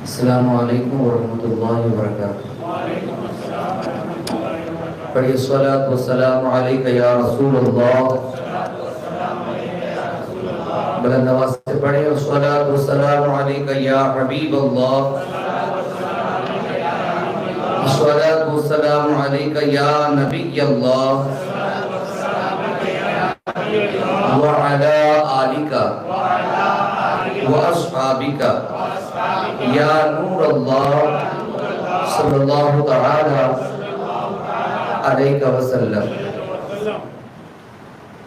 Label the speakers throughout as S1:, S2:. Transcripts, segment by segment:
S1: السلام علیکم ورحمۃ اللہ وبرکاتہ۔ پڑھیے الصلاۃ والسلام علیک یا رسول اللہ۔ بلند آواز سے پڑھیے الصلاۃ والسلام علیک یا حبیب اللہ۔ الصلاۃ والسلام علیک یا نبی اللہ وعلی آلک واصحابک یا نور اللہ صلی اللہ تعالی علیہ وسلم۔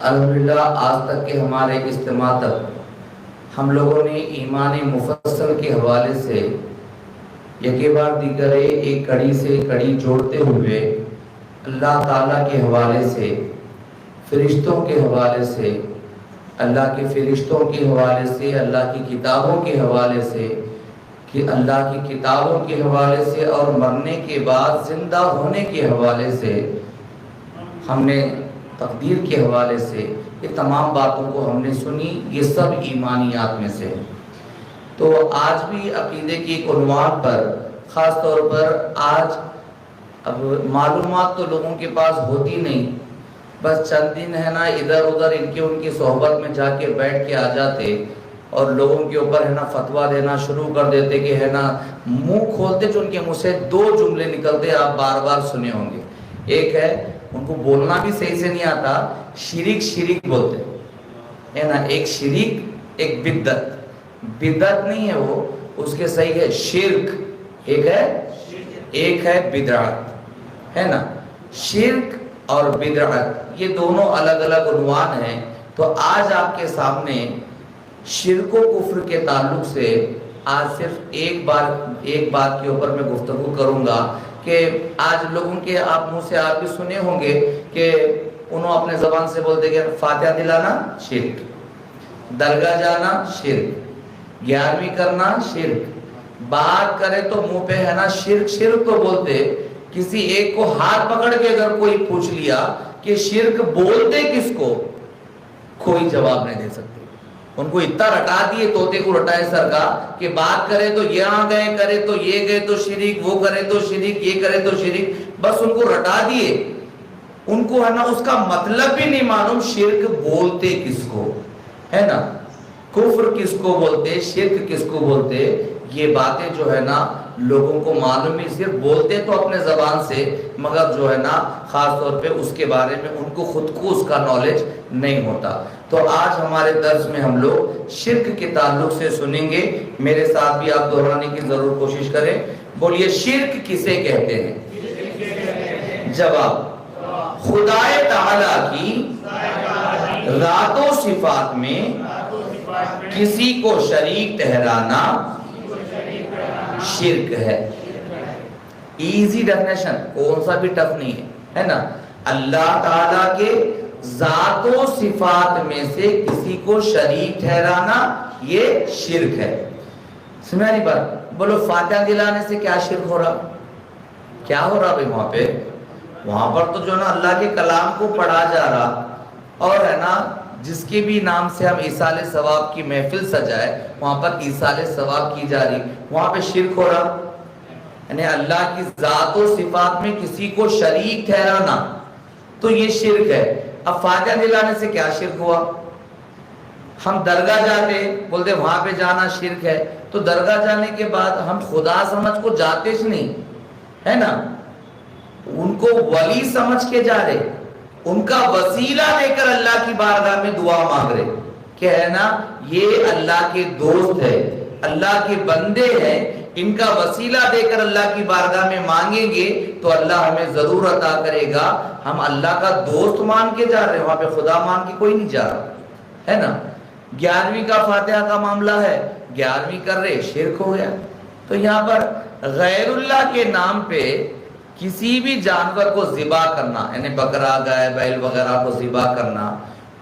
S1: الحمدللہ آج تک کے ہمارے اجتماع تک ہم لوگوں نے ایمان مفصل کے حوالے سے یکے بار دیگرے ایک کڑی سے کڑی جوڑتے ہوئے اللہ تعالیٰ کے حوالے سے، فرشتوں کے حوالے سے، اللہ کے فرشتوں کے حوالے سے، اللہ کی کتابوں کے حوالے سے، کہ اللہ کی کتابوں کے حوالے سے اور مرنے کے بعد زندہ ہونے کے حوالے سے، ہم نے تقدیر کے حوالے سے یہ تمام باتوں کو ہم نے سنی۔ یہ سب ایمانیات میں سے۔ تو آج بھی عقیدے کی ایک عنوان پر خاص طور پر آج اب معلومات تو لوگوں کے پاس ہوتی نہیں، بس چند دن ہے نا ادھر ادھر ان کی صحبت میں جا کے بیٹھ کے آ جاتے اور لوگوں کے اوپر ہے نا فتویٰ دینا شروع کر دیتے کہ ہے نا منہ کھولتے جو ان کے منہ سے دو جملے نکلتے آپ بار بار سنے ہوں گے۔ ایک ہے ان کو بولنا بھی صحیح سے نہیں آتا، شرک شرک بولتے ہے نا، ایک شرک ایک بدعت، بدعت نہیں ہے وہ، اس کے صحیح ہے شرک، ایک ہے بدعت، ہے نا۔ شرک اور بدعت یہ دونوں الگ الگ عنوان ہیں۔ تو آج آپ کے سامنے شرک و کفر کے تعلق سے آج صرف ایک بات کے اوپر میں گفتگو کروں گا کہ آج لوگوں کے آپ منہ سے آپ بھی سنے ہوں گے کہ انہوں اپنے زبان سے بولتے کہ فاتحہ دلانا شرک، درگاہ جانا شرک، 11ویں کرنا شرک، بات کرے تو منہ پہ ہے نا شرک شرک تو بولتے۔ کسی ایک کو ہاتھ پکڑ کے اگر کوئی پوچھ لیا کہ شرک بولتے کس کو، کوئی جواب نہیں دے سکتے۔ ان کو اتنا رٹا دیے، طوطے کو رٹائے سر کا، کہ بات کرے تو یہاں گئے، کرے تو یہ گئے تو شرک، وہ کرے تو شرک، یہ کرے تو شرک، بس ان کو رٹا دیے۔ ان کو ہے نا اس کا مطلب بھی نہیں معلوم شرک بولتے کس کو، ہے نا، کفر کس کو بولتے، شرک کس کو بولتے۔ یہ باتیں جو ہے نا لوگوں کو معلوم ہی، صرف بولتے تو اپنے زبان سے، مگر جو ہے نا خاص طور پہ اس کے بارے میں ان کو خود کو اس کا نالج نہیں ہوتا۔ تو آج ہمارے درس میں ہم لوگ شرک کے تعلق سے سنیں گے۔ میرے ساتھ بھی آپ دہرانے کی ضرور کوشش کریں۔ بولیے شرک کسے کہتے ہیں؟ جواب، خدائے تعالیٰ کی ذات و صفات میں کسی کو شریک ٹھہرانا شرک ہے۔ ایزی ڈیفینیشن، کون سا بھی ٹف نہیں ہے نا۔ اللہ تعالیٰ کے ذات و صفات میں سے کسی کو شریک ٹھہرانا یہ شرک ہے۔ سمجھا نہیں بات؟ بولو فاتحہ دلانے سے کیا شرک ہو رہا؟ کیا ہو رہا بھائی وہاں پہ؟ وہاں پر تو جو نا اللہ کے کلام کو پڑھا جا رہا، اور ہے نا جس کے بھی نام سے ہم ایصال ثواب کی محفل سجائے وہاں پر ایصال ثواب کی جا رہی، وہاں پہ شرک ہو رہا۔ یعنی اللہ کی ذات و صفات میں کسی کو شریک ٹھہرانا تو یہ شرک ہے۔ اب فاتحہ دلانے سے کیا شرک ہوا؟ ہم درگاہ جاتے، بولتے وہاں پہ جانا شرک ہے، تو درگاہ جانے کے بعد ہم خدا سمجھ کو جاتے ہی نہیں، ہے نا، ان کو ولی سمجھ کے جا رہے، ان کا وسیلہ لے کر اللہ کی بارگاہ میں دعا مانگ رہے کہ ہے نا یہ اللہ کے دوست ہے، اللہ کے بندے ہیں، ان کا وسیلہ دے کر اللہ کی بارگاہ میں مانگیں گے تو اللہ ہمیں ضرور عطا کرے گا۔ ہم اللہ کا دوست مان کے جا رہے ہیں، وہاں پہ خدا مان کے کوئی نہیں جا رہا، ہے نا۔ 11ویں کا فاتحہ کا معاملہ ہے، 11ویں کر رہے شرک ہو گیا۔ تو یہاں پر غیر اللہ کے نام پہ کسی بھی جانور کو ذبح کرنا، یعنی بکرا، گائے، بیل وغیرہ کو ذبح کرنا،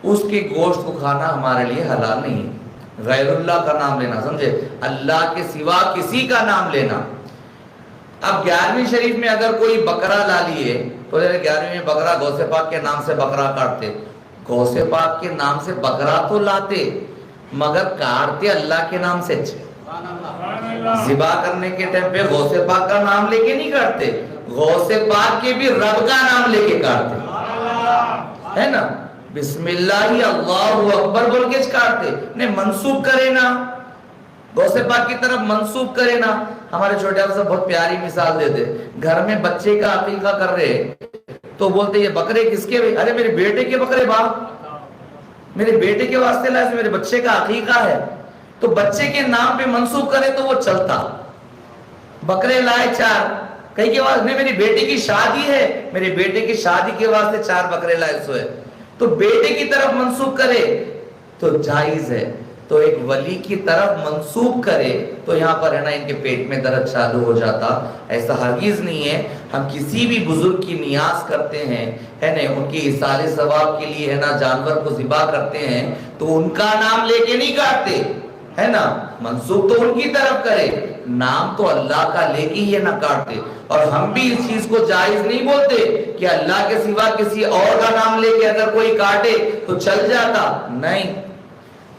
S1: اس کے گوشت کو کھانا ہمارے لیے حلال نہیں ہے۔ غیر اللہ کا نام لینا، سمجھے، اللہ کے سوا کسی کا نام لینا۔ اب 11ویں شریف میں اگر کوئی بکرا لا لیے تو 11ویں میں بکرا غوث پاک کے نام سے بکرا کاٹتے، غوث پاک کے نام سے بکرا تو لاتے مگر کاٹتے اللہ کے نام سے۔ ذبح کرنے کے ٹائم پہ غوث پاک کا نام لے کے نہیں کاٹتے، غوث پاک کے بھی رب کا نام لے کے کاٹتے، ہے نا؟ بسم اللہ اللہ اکبر بول کے کاٹتے، نہیں منسوب کرے نا، غوث پاک کی طرف منسوب کرے نا۔ ہمارے چھوٹے آپ سے بہت پیاری مثال دیتے، گھر میں بچے کا عقیقہ کر رہے تو بولتے یہ بکرے کس کے؟ ارے میرے بیٹے کے بکرے باپ، میرے بیٹے کے واسطے لائے، میرے بچے کا عقیقہ ہے، تو بچے کے نام پہ منسوب کرے تو وہ چلتا۔ بکرے لائے 4، کئی کے واسطے میری بیٹے کی شادی ہے، میرے بیٹے کی شادی کے واسطے 4 بکرے لائے سوئے، تو بیٹے کی طرف منسوب کرے تو جائز ہے، تو ایک ولی کی طرف منسوب کرے تو یہاں پر ہے نا ان کے پیٹ میں درد چالو ہو جاتا۔ ایسا ہرگز نہیں ہے، ہم کسی بھی بزرگ کی نیاز کرتے ہیں، ہے نا، ان کی ایصال ثواب کے لیے ہے نا جانور کو ذبح کرتے ہیں تو ان کا نام لے کے نہیں کاٹتے، ہے نا، منسوب تو ان کی طرف کرے، نام تو اللہ کا لے کے ہی نہ کاٹتے۔ اور ہم بھی اس چیز کو جائز نہیں بولتے کہ اللہ کے سوا کسی اور کا نام لے کے اگر کوئی کاٹے تو چل جاتا، نہیں۔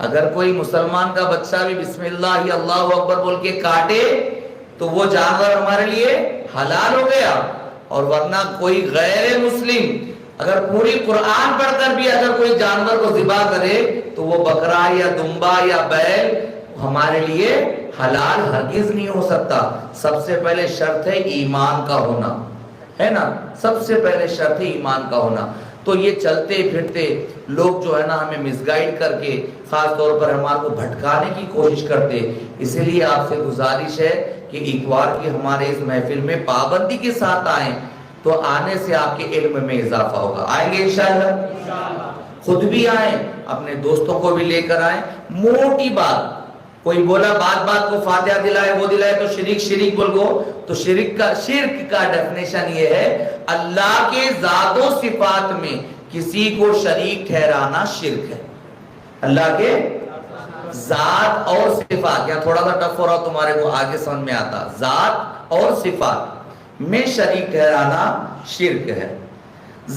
S1: اگر کوئی مسلمان کا بچہ بھی بسم اللہ اللہ اکبر بول کے کاٹے تو وہ جانور ہمارے لیے حلال ہو گیا، اور ورنہ کوئی غیر مسلم اگر پوری قرآن پڑھ کر بھی اگر کوئی جانور کو ذبح کرے تو وہ بکرا یا دمبا یا بیل ہمارے لیے حلال ہرگز نہیں ہو سکتا۔ سب سے پہلے شرط ہے ایمان کا ہونا، ہے نا، سب سے پہلے شرط ہے ایمان کا ہونا۔ تو یہ چلتے پھرتے لوگ جو ہے نا ہمیں مس گائیڈ کر کے خاص طور پر ہمارے کو بھٹکانے کی کوشش کرتے، اسی لیے آپ سے گزارش ہے کہ ایک بار کی ہمارے اس محفل میں پابندی کے ساتھ آئیں تو آنے سے آپ کے علم میں اضافہ ہوگا۔ آئیں گے انشاءاللہ، خود بھی آئیں، اپنے دوستوں کو بھی لے کر آئیں۔ موٹی بات، کوئی بولا بات بات کو فاتحہ دلائے وہ دلائے تو شرک بول گو، تو شرک کا ڈیفینیشن یہ ہے اللہ کے ذات و صفات میں کسی کو شریک ٹھہرانا شرک ہے۔ اللہ کے ذات اور صفات، یا تھوڑا سا ٹف ہو رہا تمہارے کو آگے سمجھ میں آتا، ذات اور صفات میں شریک ٹھہرانا شرک ہے۔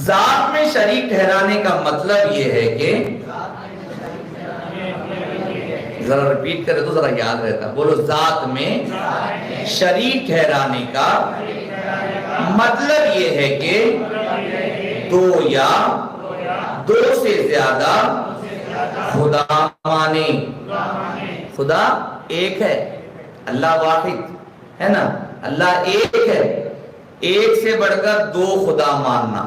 S1: ذات میں شریک ٹھہرانے کا مطلب یہ ہے کہ ذرا ریپیٹ کرے تو ذرا یاد رہتا، بولو، ذات میں شریک ٹھہرانے کا مطلب یہ ہے کہ دو یا دو سے زیادہ خدا مانے۔ خدا ایک ہے، اللہ واحد ہے نا، اللہ ایک ہے، ایک سے بڑھ کر 2 خدا ماننا،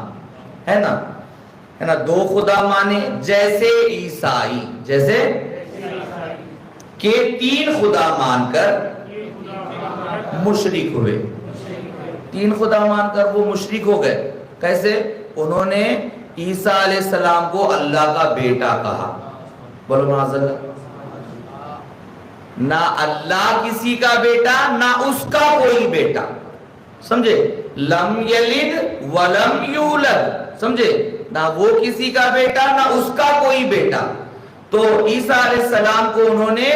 S1: ہے نا، 2 خدا مانے، جیسے عیسائی، جیسے کہ 3 خدا مان کر مشرک ہوئے، 3 خدا مان کر وہ مشرک ہو گئے۔ کیسے؟ انہوں نے عیسیٰ علیہ السلام کو اللہ کا بیٹا کہا، بولو معاذ اللہ، نہ اللہ کسی کا بیٹا نہ اس کا کوئی بیٹا، سمجھے، لم یلد ولم یولد، سمجھے، نہ وہ کسی کا بیٹا نہ اس کا کوئی بیٹا۔ تو عیسیٰ علیہ السلام کو انہوں نے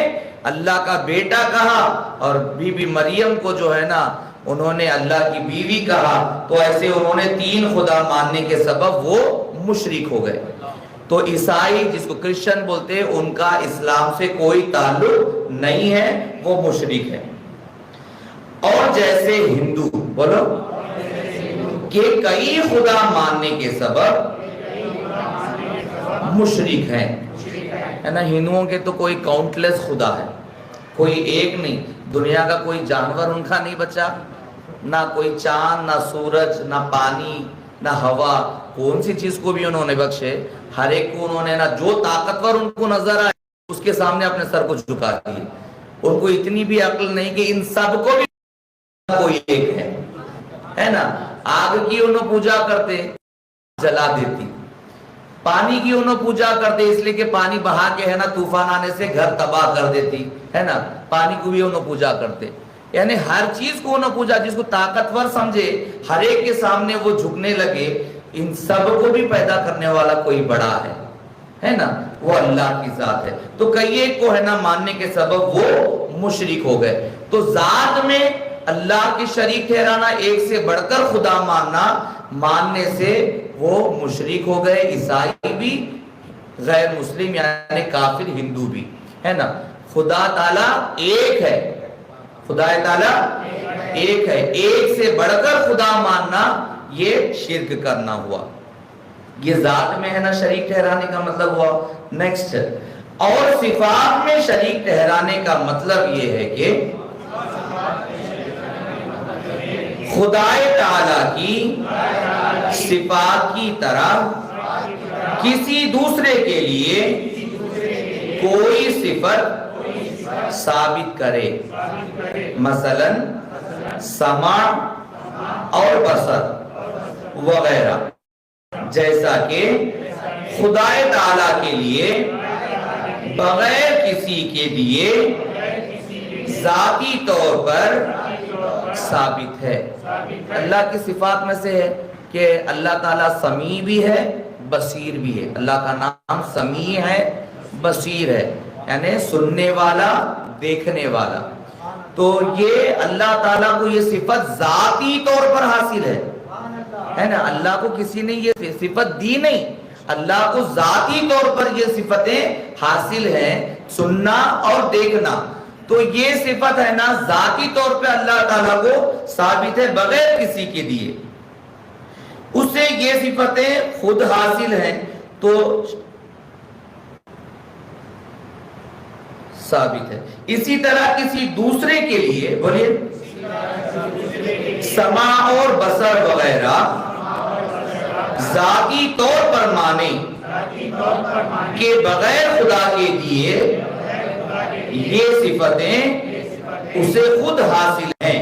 S1: اللہ کا بیٹا کہا، اور بی بی مریم کو جو ہے نا انہوں نے اللہ کی بیوی کہا، تو ایسے انہوں نے 3 خدا ماننے کے سبب وہ مشرک ہو گئے۔ تو عیسائی جس کو کرسچن بولتے ہیں ان کا اسلام سے کوئی تعلق نہیں ہے، وہ مشرک ہے۔ اور جیسے ہندو، بولو، کہ کئی خدا ماننے کے سبب مشرک ہیں، ہے نا۔ ہندوؤں کے تو کوئی کاؤنٹلیس خدا ہے، کوئی ایک نہیں، دنیا کا کوئی جانور ان کا نہیں بچا، نہ کوئی چاند، نہ سورج، نہ پانی، نہ ہوا، کون سی چیز کو بھی انہوں نے بخشے، ہر ایک کو انہوں نے نا جو طاقتور ان کو نظر آئے اس کے سامنے اپنے سر کو جھکا دیے۔ ان کو اتنی بھی عقل نہیں کہ ان سب کو بھی کوئی ایک ہے نا۔ آگ کی انہوں پوجا کرتے، جلا دیتی، پانی کی انہوں پوجا کرتے اس لیے کہ پانی بہا کے ہے نا طوفان آنے سے گھر تباہ کر دیتی، ہے نا، پانی کو بھی انہوں پوجا کرتے، یعنی ہر چیز کو انہوں پوجا، جس کو طاقتور سمجھے ہر ایک کے سامنے وہ جھکنے لگے۔ ان سب کو بھی پیدا کرنے والا کوئی بڑا ہے نا، وہ اللہ کی ذات ہے۔ تو کئی ایک کو ہے نا ماننے کے سبب وہ مشرک ہو گئے۔ تو ذات میں اللہ کی شریک ٹھہرانا، ایک سے بڑھ کر خدا ماننے سے وہ مشرک ہو گئے، عیسائی بھی، غیر مسلم یعنی کافر ہندو بھی، ہے نا۔ خدا تعالیٰ ایک ہے، خدا تعالیٰ ایک ہے، ایک سے بڑھ کر خدا ماننا یہ شرک کرنا ہوا۔ یہ ذات میں ہے نا شریک ٹھہرانے کا مطلب ہوا۔ نیکسٹ، اور صفات میں شریک ٹھہرانے کا مطلب یہ ہے کہ خدا تعالیٰ کی صفات کی طرح کسی دوسرے کے لیے کوئی صفت ثابت کرے، مثلا سمع اور بصر وغیرہ، جیسا کہ خدا تعالیٰ کے لیے بغیر کسی کے دیے ذاتی طور پر ثابت ہے۔ اللہ کی صفات میں سے ہے کہ اللہ تعالیٰ سمیع بھی ہے، بصیر بھی ہے۔ اللہ کا نام سمیع ہے، بصیر ہے، یعنی سننے والا، دیکھنے والا۔ تو یہ اللہ تعالیٰ کو یہ صفت ذاتی طور پر حاصل ہے نا، اللہ کو کسی نے یہ صفت دی نہیں، اللہ کو ذاتی طور پر یہ صفتیں حاصل ہیں، سننا اور دیکھنا۔ تو یہ صفت ہے نا ذاتی طور پہ اللہ تعالیٰ کو ثابت ہے بغیر کسی کے دیے، اسے یہ صفتیں خود حاصل ہیں تو ثابت ہے۔ اسی طرح کسی دوسرے کے لیے بولیے سمع اور بصر وغیرہ ذاتی طور پر مانے کہ بغیر خدا کے دیے یہ صفتیں اسے خود حاصل ہیں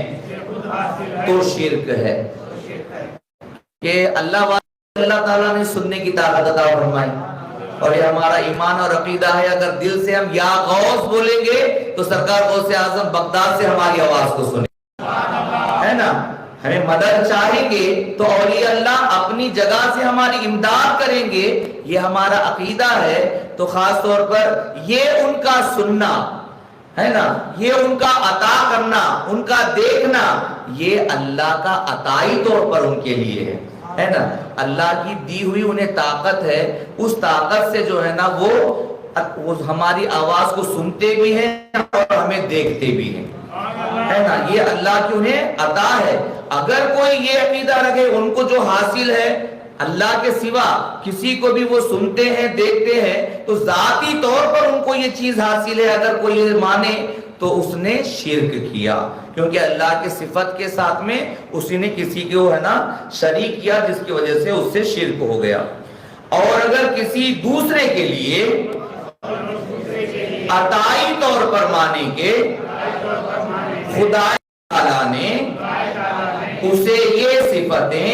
S1: تو شرک ہے۔ کہ اللہ تعالیٰ نے سننے کی طاقت عطا فرمائی، اور یہ ہمارا ایمان اور عقیدہ ہے، اگر دل سے ہم یا غوث بولیں گے تو سرکار غوث اعظم بغداد سے ہماری آواز کو سنیں، ہے نا۔ ہمیں مدد چاہیں گے تو اولیاء اللہ اپنی جگہ سے ہماری امداد کریں گے، یہ ہمارا عقیدہ ہے۔ تو خاص طور پر یہ ان کا سننا ہے نا، یہ ان کا عطا کرنا، ان کا دیکھنا، یہ اللہ کا عطائی طور پر ان کے لیے ہے نا۔ اللہ کی دی ہوئی انہیں طاقت ہے، اس طاقت سے جو ہے نا وہ ہماری آواز کو سنتے بھی ہیں اور ہمیں دیکھتے بھی ہیں، ہے نا۔ یہ اللہ کی انہیں عطا ہے۔ اگر کوئی یہ عقیدہ رکھے ان کو جو حاصل ہے اللہ کے سوا کسی کو بھی وہ سنتے ہیں، دیکھتے ہیں، تو ذاتی طور پر ان کو یہ چیز حاصل ہے، اگر کوئی یہ مانے تو اس نے شرک کیا، کیونکہ اللہ کے صفت کے ساتھ میں اسی نے کسی کو ہے نا شریک کیا، جس کی وجہ سے اس سے شرک ہو گیا۔ اور اگر کسی دوسرے کے لیے عطائی طور پر مانے کہ خدا تعالیٰ نے اسے یہ صفتیں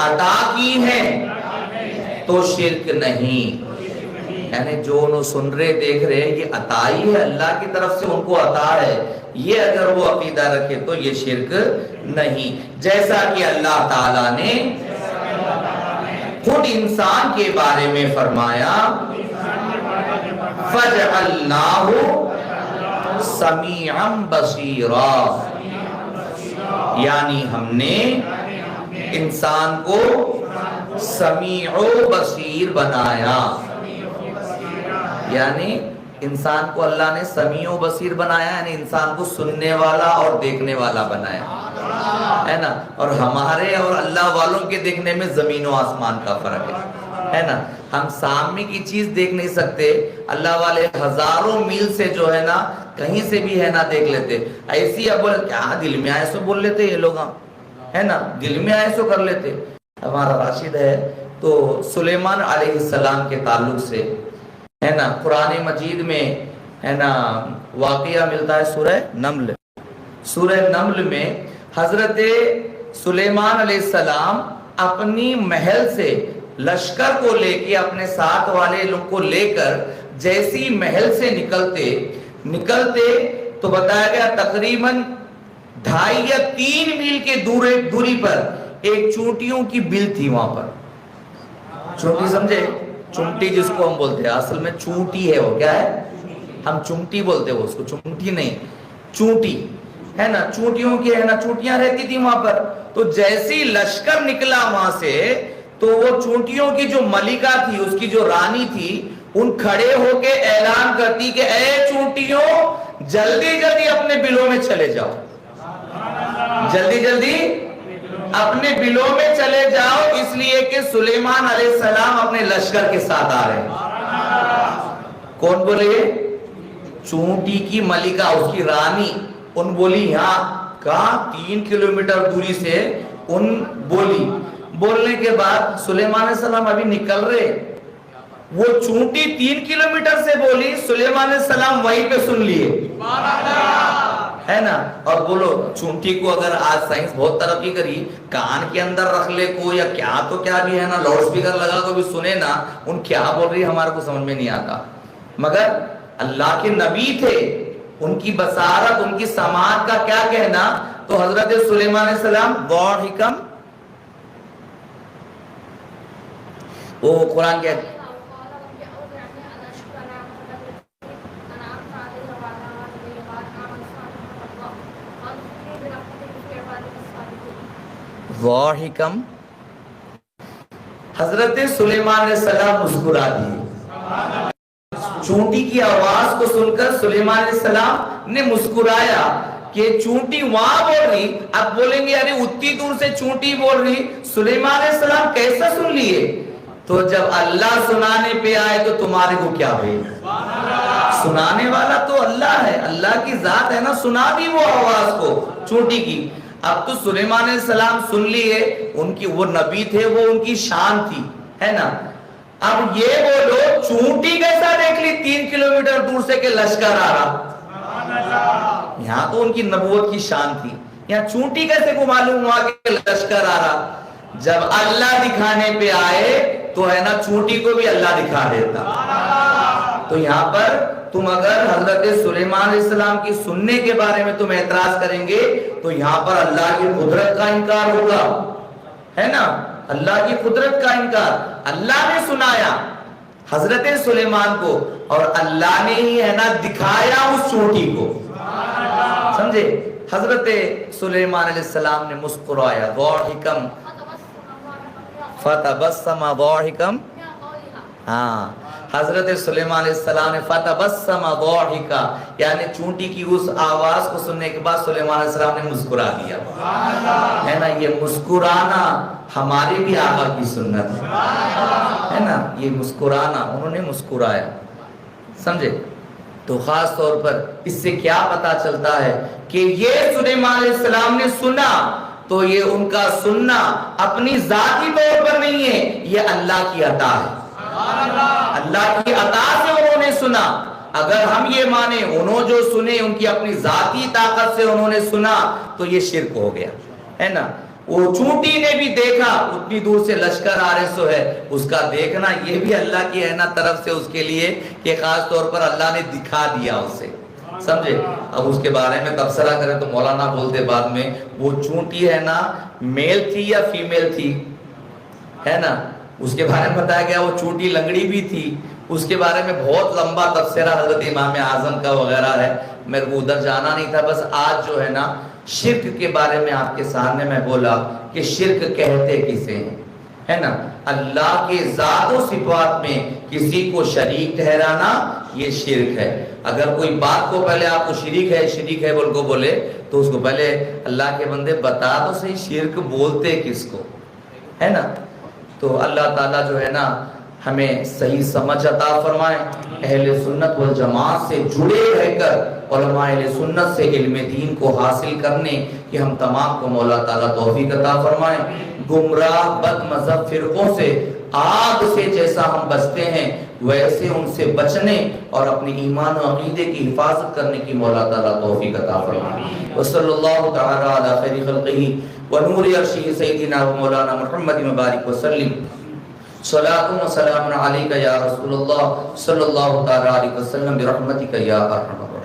S1: عطا کی ہیں تو شرک نہیں، یعنی جو انہوں سن رہے دیکھ رہے یہ عطائی ہے، اللہ کی طرف سے ان کو عطا ہے، یہ اگر وہ عقیدہ رکھے تو یہ شرک نہیں۔ جیسا کہ اللہ تعالیٰ نے خود انسان کے بارے میں فرمایا فَجْعَلْنَاهُ سَمِيعًا بَصِيرًا، یعنی ہم نے انسان کو سمیع و بصیر بنایا، یعنی انسان کو اللہ نے سمیع و بصیر بنایا، یعنی انسان کو سننے والا اور دیکھنے والا بنایا، ہے نا۔ اور ہمارے اور اللہ والوں کے دیکھنے میں زمین و آسمان کا فرق ہے نا۔ ہم سامنے کی چیز دیکھ نہیں سکتے، اللہ والے ہزاروں میل سے جو ہے نا کہیں سے بھی ہے نا دیکھ لیتے۔ ایسی اب کیا دل میں آئے سو بول لیتے یہ لوگ، ہے نا، دل میں آئے سو کر لیتے۔ ہمارا راشد ہے تو سلیمان علیہ السلام کے تعلق سے ہے نا قرآن مجید میں ہے نا واقعہ ملتا ہے سورہ نمل میں حضرت سلیمان علیہ السلام اپنی محل سے لشکر کو لے کے اپنے ساتھ والے لوگ کو لے کر جیسی محل سے نکلتے تو بتایا گیا تقریباً 2.5 یا 3 میل کے دوری پر ایک چونٹیوں کی بل تھی۔ وہاں پر چونٹی سمجھے، چونٹی جس کو ہم بولتے ہیں، اصل میں چونٹی ہے، وہ کیا ہے، ہم چونٹی بولتے ہیں اس کو، چونٹی نہیں، چونٹی ہے نا، چونٹیوں کی ہے نا چونٹیاں رہتی تھی وہاں پر۔ تو جیسی لشکر نکلا وہاں سے تو وہ چونٹیوں کی جو ملکہ تھی، اس کی جو رانی تھی، ان کھڑے ہو کے اعلان کرتی کہ اے چونٹیوں جلدی جلدی اپنے بلوں میں چلے جاؤ، جلدی جلدی اپنے بلوں میں چلے جاؤ، اس لیے کہ سلیمان علیہ السلام اپنے لشکر کے ساتھ آ رہے ہیں۔ کون بولے؟ چونٹی کی ملکہ، اس کی رانی، ان بولی یہاں کہاں 3 کلومیٹر دوری سے ان بولی، بولنے کے بعد سلیمان علیہ السلام ابھی نکل رہے، وہ چونٹی 3 کلومیٹر سے بولی، سلیمان علیہ السلام وہیں پہ سن لیے، ہے نا۔ اور بولو چونٹی کو اگر آج سائنس بہت ترقی کری، کان کے اندر رکھ لے کو یا کیا تو کیا بھی ہے نا، لاؤڈ سپیکر لگا کو بھی سنے نا، ان کیا بول رہی ہمارے کو سمجھ میں نہیں آتا، مگر اللہ کے نبی تھے، ان کی بصارت، ان کی سماعت کا کیا کہنا۔ تو حضرت سلیمان علیہ السلام ضاحکم، وہ قرآن کے ضاحکم، حضرت سلیمان علیہ السلام مسکرا دیے، چونٹی کی آواز کو سن کر سلیمان علیہ السلام نے مسکرایا کہ چونٹی وہاں بول رہی، اب بولیں گے ارے اتنی دور سے چونٹی بول رہی، سلیمان علیہ السلام کیسا سن لیے؟ تو جب اللہ سنانے پہ آئے تو تمہارے کو کیا بھائی، سنانے والا تو اللہ ہے، اللہ کی ذات ہے نا، سنا دی وہ آواز کو چونٹی کی۔ اب تو سلیمان علیہ السلام سن لیے، ان کی وہ نبی تھے، وہ ان کی شان تھی، ہے نا۔ اب یہ بولو چونٹی کیسا دیکھ لی 3 کلومیٹر دور سے کہ لشکر آ رہا، یہاں تو ان کی نبوت کی شان تھی، یہاں چونٹی کیسے کو معلوم ہوا کہ لشکر آ رہا؟ جب اللہ دکھانے پہ آئے تو ہے نا چونٹی کو بھی اللہ دکھا دیتا۔ تو یہاں پر تم اگر حضرت سلیمان علیہ السلام کی سننے کے بارے میں تم اعتراض کریں گے تو یہاں پر اللہ کی قدرت کا انکار ہوگا، ہے نا، اللہ کی قدرت کا انکار۔ اللہ نے سنایا حضرت سلیمان کو اور اللہ نے ہی ہے نا دکھایا اس چونٹی کو، سمجھے۔ حضرت سلیمان علیہ السلام نے مسکرایا، ضاحکم فتبسم ضاحکم، ہاں، حضرت سلیمان علیہ السلام نے فتبسم ضاحکا، یعنی چونٹی کی اس آواز کو سننے کے بعد سلیمان علیہ السلام نے مسکرا دیا، ہے نا۔ یہ مسکرانا ہماری بھی آقا کی سنت ہے نا، یہ مسکرانا، انہوں نے مسکرایا، سمجھے۔ تو خاص طور پر اس سے کیا پتا چلتا ہے کہ یہ سلیمان علیہ السلام نے سنا تو یہ ان کا سننا اپنی ذاتی طور پر نہیں ہے، یہ اللہ کی عطا ہے، اللہ کی عطا سے انہوں نے سنا۔ اگر ہم یہ مانیں انہوں جو سنے ان کی اپنی ذاتی طاقت سے انہوں نے سنا تو یہ شرک ہو گیا، ہے نا۔ وہ چونٹی نے بھی دیکھا، اتنی دور سے لشکر آ رہے سو ہے، اس کا دیکھنا یہ بھی اللہ کی ہے نا طرف سے اس کے لیے کہ خاص طور پر اللہ نے دکھا دیا اسے، سمجھے۔ اب اس کے بارے میں تبصرہ کریں تو مولانا بولتے بعد میں وہ چونٹی ہے نا میل تھی یا فیمیل تھی، ہے نا، اس کے بارے میں بتایا گیا وہ چونٹی لنگڑی بھی تھی، اس کے بارے میں بہت لمبا تبصرہ حضرت امام اعظم کا وغیرہ ہے، میرے کو ادھر جانا نہیں تھا، بس آج جو ہے نا شرک کے بارے میں آپ کے سامنے میں بولا کہ شرک کہتے کسے ہیں، ہے نا۔ اللہ کے ذات و صفات میں کسی کو شریک ٹھہرانا یہ شرک ہے۔ اگر کوئی بات کو پہلے آپ کو شریک ہے بول کو بولے تو اس کو پہلے اللہ کے بندے بتا تو صحیح شرک بولتے کس کو، ہے نا۔ تو اللہ تعالیٰ جو ہے نا ہمیں صحیح سمجھ عطا فرمائے، اہل سنت والجماعت سے جڑے رہ کر علماء اہل سنت سے علم دین کو حاصل کرنے کی ہم تمام کو مولا تعالیٰ توفیق عطا فرمائے۔ گمراہ بد مذہب فرقوں سے آگ سے جیسا ہم بچتے ہیں ویسے ان سے بچنے اور اپنی ایمان و عقیدے کی حفاظت کرنے کی مولا تعالیٰ توفیق عطا فرمائے۔ وصلی اللہ تعالیٰ علی خیر خلقہ ونور عرشہ سیدنا و مولانا محمد مبارک وسلم۔ صلاۃ و سلام علیک یا رسول اللہ صلی اللہ تعالیٰ علیہ وسلم برحمتک یا ارحم الراحمین۔